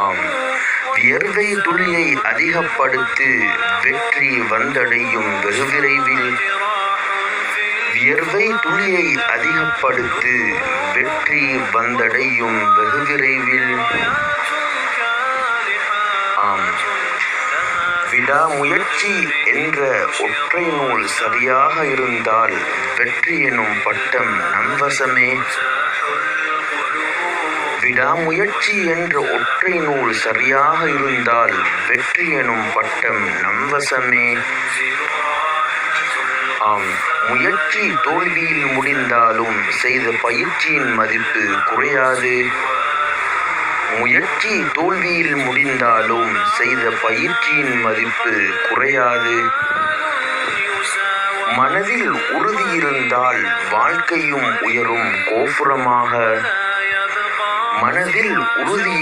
ஆம், வியர்வை துளியை அதிகப்படுத்து வெற்றி வந்தடையும் வெகு விரைவில். வியர்வை துளியை அதிகப்படுத்து வெற்றி வந்தடையும் வெகு விரைவில். ஆம், விடாமுயற்சி என்ற ஒற்றை நூல் சரியாக இருந்தால் வெற்றி எனும் பட்டம் நம் வசமே. விடாமுயற்சி என்ற ஒற்றை நூல் சரியாக இருந்தால் வெற்றி எனும் பட்டம் நம் வசமே. ஆம், முயற்சி தோல்வியில் முடிந்தாலும் செய்த பயிற்சியின் மதிப்பு குறையாது. முயற்சி தோல்வியில் முடிந்தாலும் செய்த பயிற்சியின் மதிப்பு குறையாது. மனதில் உறுதி இருந்தால் வாழ்க்கையும் உயரும் கோபுரமாக. மனதில் உறுதி